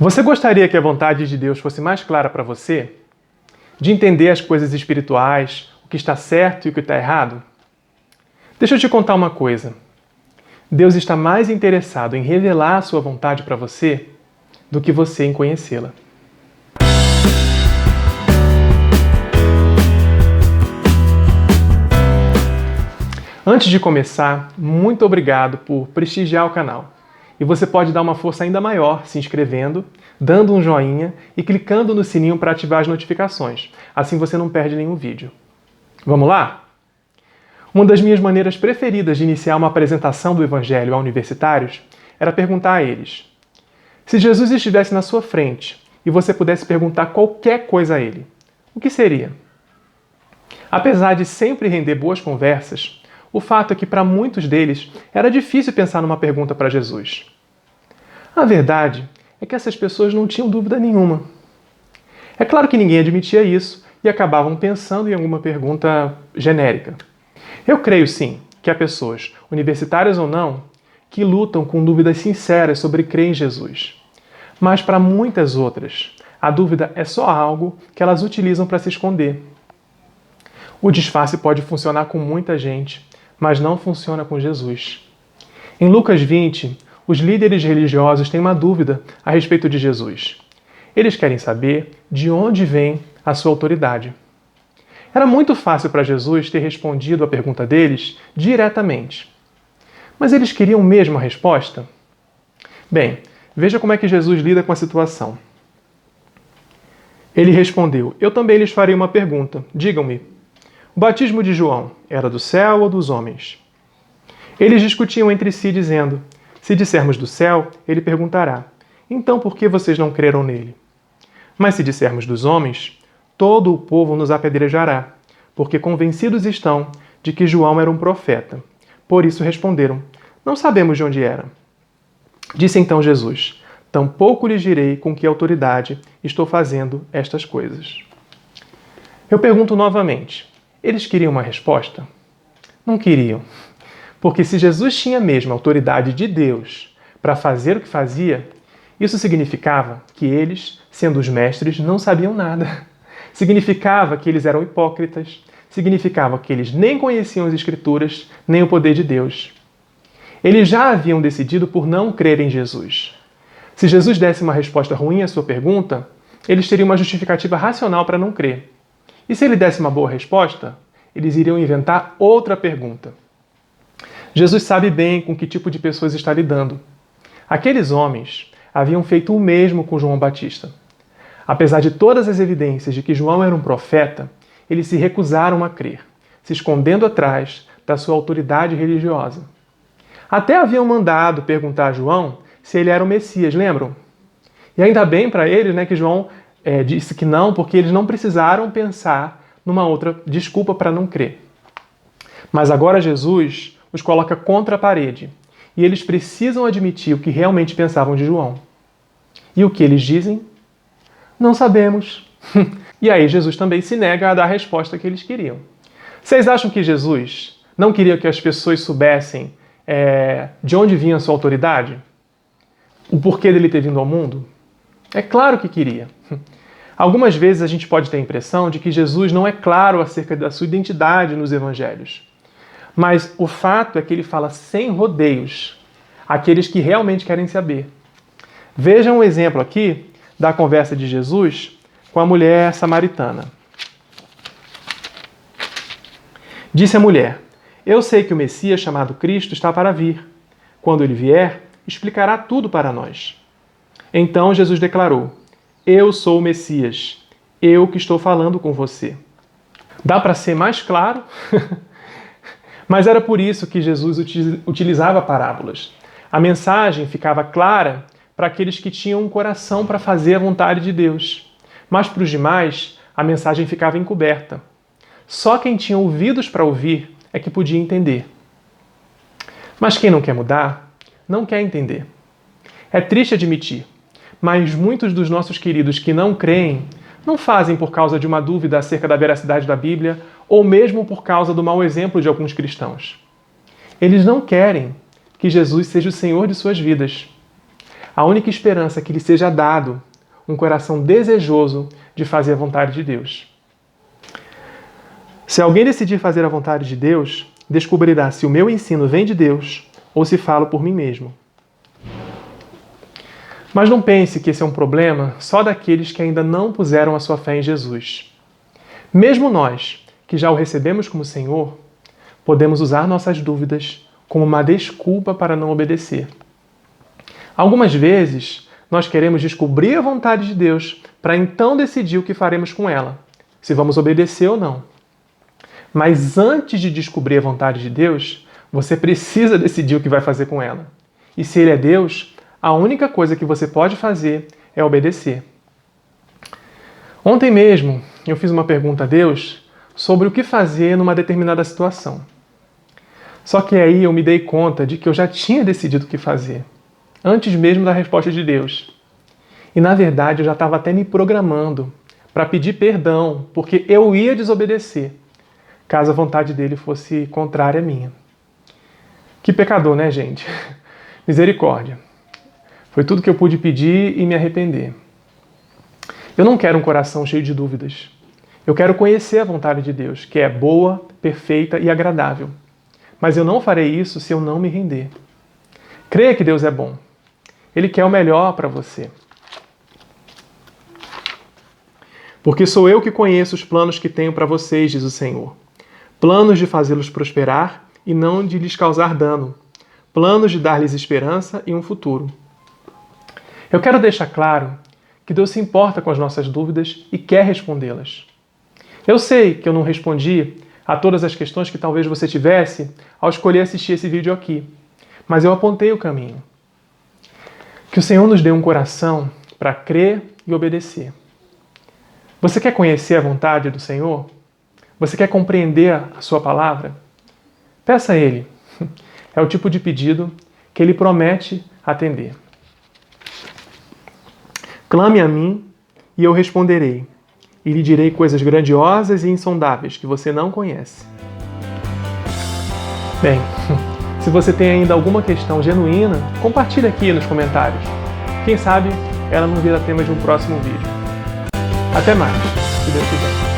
Você gostaria que a vontade de Deus fosse mais clara para você? De entender as coisas espirituais, o que está certo e o que está errado? Deixa eu te contar uma coisa. Deus está mais interessado em revelar a sua vontade para você do que você em conhecê-la. Antes de começar, muito obrigado por prestigiar o canal. E você pode dar uma força ainda maior se inscrevendo, dando um joinha e clicando no sininho para ativar as notificações. Assim você não perde nenhum vídeo. Vamos lá? Uma das minhas maneiras preferidas de iniciar uma apresentação do Evangelho a universitários era perguntar a eles: se Jesus estivesse na sua frente e você pudesse perguntar qualquer coisa a ele, o que seria? Apesar de sempre render boas conversas, o fato é que para muitos deles era difícil pensar numa pergunta para Jesus. A verdade é que essas pessoas não tinham dúvida nenhuma. É claro que ninguém admitia isso e acabavam pensando em alguma pergunta genérica. Eu creio sim que há pessoas, universitárias ou não, que lutam com dúvidas sinceras sobre crer em Jesus. Mas para muitas outras, a dúvida é só algo que elas utilizam para se esconder. O disfarce pode funcionar com muita gente, mas não funciona com Jesus. Em Lucas 20, os líderes religiosos têm uma dúvida a respeito de Jesus. Eles querem saber de onde vem a sua autoridade. Era muito fácil para Jesus ter respondido a pergunta deles diretamente. Mas eles queriam mesmo a resposta? Bem, veja como é que Jesus lida com a situação. Ele respondeu: eu também lhes farei uma pergunta. Digam-me, o batismo de João era do céu ou dos homens? Eles discutiam entre si, dizendo: se dissermos do céu, ele perguntará: então por que vocês não creram nele? Mas se dissermos dos homens, todo o povo nos apedrejará, porque convencidos estão de que João era um profeta. Por isso responderam: não sabemos de onde era. Disse então Jesus: tampouco lhes direi com que autoridade estou fazendo estas coisas. Eu pergunto novamente: eles queriam uma resposta? Não queriam. Porque se Jesus tinha mesmo a autoridade de Deus para fazer o que fazia, isso significava que eles, sendo os mestres, não sabiam nada. Significava que eles eram hipócritas. Significava que eles nem conheciam as Escrituras, nem o poder de Deus. Eles já haviam decidido por não crer em Jesus. Se Jesus desse uma resposta ruim à sua pergunta, eles teriam uma justificativa racional para não crer. E se ele desse uma boa resposta, eles iriam inventar outra pergunta. Jesus sabe bem com que tipo de pessoas está lidando. Aqueles homens haviam feito o mesmo com João Batista. Apesar de todas as evidências de que João era um profeta, eles se recusaram a crer, se escondendo atrás da sua autoridade religiosa. Até haviam mandado perguntar a João se ele era o Messias, lembram? E ainda bem para eles, que João disse que não, porque eles não precisaram pensar numa outra desculpa para não crer. Mas agora Jesus os coloca contra a parede e eles precisam admitir o que realmente pensavam de João. E o que eles dizem? Não sabemos. E aí Jesus também se nega a dar a resposta que eles queriam. Vocês acham que Jesus não queria que as pessoas soubessem de onde vinha a sua autoridade? O porquê dele ter vindo ao mundo? É claro que queria. Algumas vezes a gente pode ter a impressão de que Jesus não é claro acerca da sua identidade nos evangelhos. Mas o fato é que ele fala sem rodeios àqueles que realmente querem saber. Vejam um exemplo aqui da conversa de Jesus com a mulher samaritana. Disse a mulher: eu sei que o Messias chamado Cristo está para vir. Quando ele vier, explicará tudo para nós. Então Jesus declarou: eu sou o Messias, eu que estou falando com você. Dá para ser mais claro? Mas era por isso que Jesus utilizava parábolas. A mensagem ficava clara para aqueles que tinham um coração para fazer a vontade de Deus. Mas para os demais, a mensagem ficava encoberta. Só quem tinha ouvidos para ouvir é que podia entender. Mas quem não quer mudar, não quer entender. É triste admitir, mas muitos dos nossos queridos que não creem não fazem por causa de uma dúvida acerca da veracidade da Bíblia ou mesmo por causa do mau exemplo de alguns cristãos. Eles não querem que Jesus seja o Senhor de suas vidas. a única esperança é que lhe seja dado um coração desejoso de fazer a vontade de Deus. Se alguém decidir fazer a vontade de Deus, descobrirá se o meu ensino vem de Deus ou se falo por mim mesmo. Mas não pense que esse é um problema só daqueles que ainda não puseram a sua fé em Jesus. Mesmo nós, que já o recebemos como Senhor, podemos usar nossas dúvidas como uma desculpa para não obedecer. Algumas vezes, nós queremos descobrir a vontade de Deus para então decidir o que faremos com ela, se vamos obedecer ou não. Mas antes de descobrir a vontade de Deus, você precisa decidir o que vai fazer com ela. E se Ele é Deus, a única coisa que você pode fazer é obedecer. Ontem mesmo, eu fiz uma pergunta a Deus sobre o que fazer numa determinada situação. Só que aí eu me dei conta de que eu já tinha decidido o que fazer, antes mesmo da resposta de Deus. E na verdade eu já estava até me programando para pedir perdão, porque eu ia desobedecer, caso a vontade dele fosse contrária à minha. Que pecador, né, gente? Misericórdia. Foi tudo que eu pude pedir e me arrepender. Eu não quero um coração cheio de dúvidas. Eu quero conhecer a vontade de Deus, que é boa, perfeita e agradável. Mas eu não farei isso se eu não me render. Creia que Deus é bom. Ele quer o melhor para você. Porque sou eu que conheço os planos que tenho para vocês, diz o Senhor. Planos de fazê-los prosperar e não de lhes causar dano. Planos de dar-lhes esperança e um futuro. Eu quero deixar claro que Deus se importa com as nossas dúvidas e quer respondê-las. Eu sei que eu não respondi a todas as questões que talvez você tivesse ao escolher assistir esse vídeo aqui, mas eu apontei o caminho. Que o Senhor nos dê um coração para crer e obedecer. Você quer conhecer a vontade do Senhor? Você quer compreender a sua palavra? Peça a Ele. É o tipo de pedido que Ele promete atender. Clame a mim e eu responderei, e lhe direi coisas grandiosas e insondáveis que você não conhece. Bem, se você tem ainda alguma questão genuína, compartilhe aqui nos comentários. Quem sabe ela não vira tema de um próximo vídeo. Até mais, se Deus quiser.